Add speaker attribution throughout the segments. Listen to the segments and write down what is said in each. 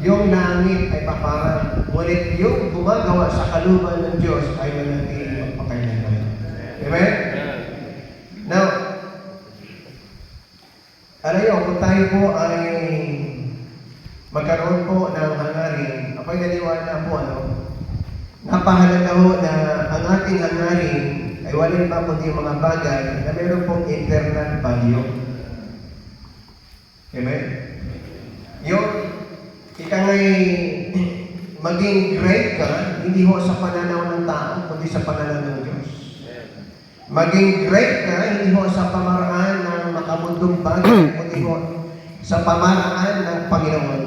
Speaker 1: yung langit ay paparang, ngunit yung gumagawa sa kalooban ng Diyos ay manatiling magpakailanman. Amen? Now, alam niyo, kung tayo po ay magkaroon po ng hangarin, ako'y naniwala po, napahalaga ho na ang ating hangarin ay walang iba kundi mga bagay na mayroon pong internal value. Amen? Yung ika ngay maging great ka, hindi ho sa pananaw ng tao, kundi sa pananaw ng Diyos. Maging great ka, hindi ho sa pamaraan ng makamundong bagay, kundi ho sa pamaraan ng Panginoon.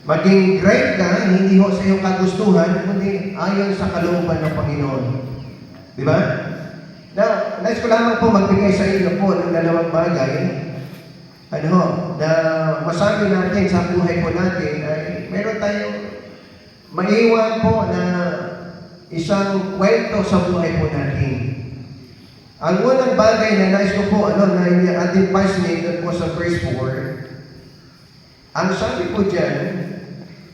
Speaker 1: Maging great ka, hindi ho sa iyong kagustuhan, kundi ayon sa kalooban ng Panginoon. Di ba? Now, nais ko lamang po magbigay sa inyo po ng dalawang bagay na masabi natin sa buhay po natin ay meron tayong maiwan po na isang kwento sa buhay po natin. Ang unang bagay na nais ko po na ating passionate po sa verse 4, ang sabi po dyan,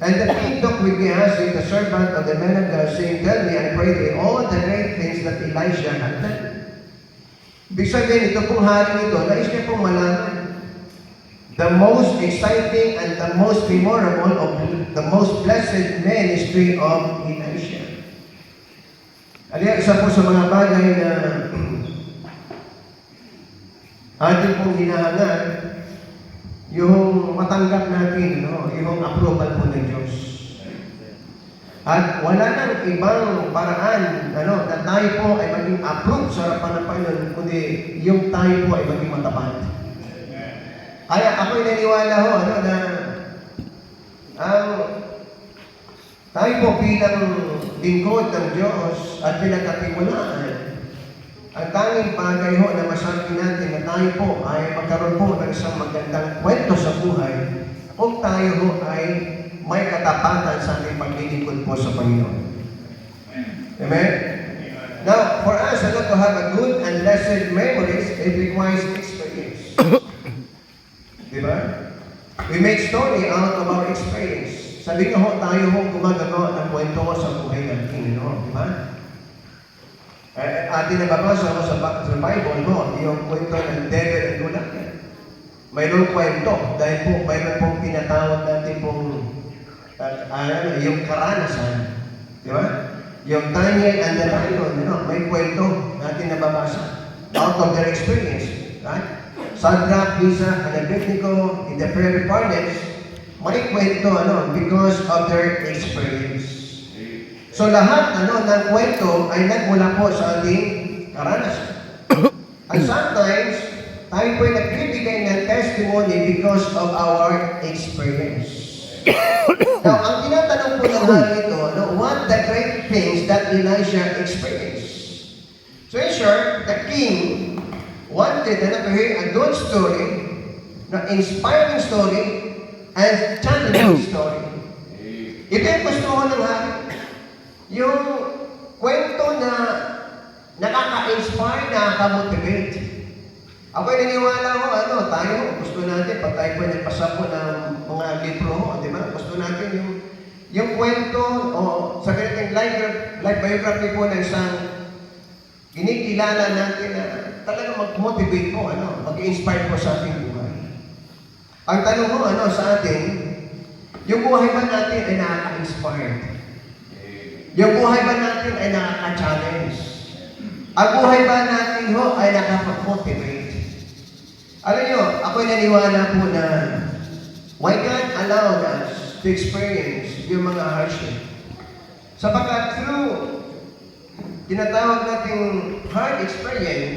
Speaker 1: and the king took with Gehazi, the servant of the man of God, saying, tell me, I pray thee, all the great things that Elisha had done. Ibig sabihin, ito pong hari nito, nais niya pong malaman the most exciting and the most memorable of the most blessed ministry of Elisha. Aliya, isa po sa mga bagay na ating pong hinahanap, yung matanggap natin, yung approval po ng Diyos. At wala nang ibang paraan na tayo po ay maging approved sa harapan ng Panginoon, kundi yung tayo po ay maging matapat. Kaya ako'y naniwala na tayo po bilang lingkod ng Diyos at pinagkatiwalaan, ang tanging bagay na masabi natin na tayo po ay magkaroon po ng isang magandang kwento sa buhay kung tayo ay may katapatan sa ating paglilingkod po sa Panginoon. Amen? Now, for us to have a good and blessed memories, it requires experience. Diba? We make story out of our experience. Sabi nga tayo gumagawa ng kwento sa buhay natin, diba? Atin nababasa ko sa Bible, yung kwento ng devil and Goliath. Mayroong kwento, dahil po mayroon pong tinatawag natin pong yung karanasan. Diba? Yung Daniel and the Lion, may kwento natin nababasa out of their experience. Right? Shadrach, Meshach, and Abednego in the fiery furnace, may kwento because of their experience. So lahat ng kwento ay nagmula po sa ating karanasan. And sometimes, tayo po ay nagbibigay ng testimony because of our experience. Now, ang tinatanong po ng hari ito, what the great things that Elisha experienced? So in short, the king wanted to hear a good story, inspiring story, and challenging story. Ito yung gusto ko ng hari. Yung kwento na nakaka-inspire, nakaka-motivate. Ako'y naniwala tayo, gusto natin, pag tayo po nagpasa po ng mga libro, di ba? Gusto natin yung kwento, sa ganitong life biography po ng isang kinikilala natin na talaga mag-motivate po, mag-inspire po sa ating buhay. Ang tanong mo, sa atin, yung buhay ba natin ay nakaka-inspired? Yung buhay ba natin ay nakaka-challenge? Ang buhay ba natin ay nakaka-motivate? Alam nyo, ako'y naniwala po na why God allowed us to experience yung mga hardship? Sapagkat through tinatawag nating hard experience,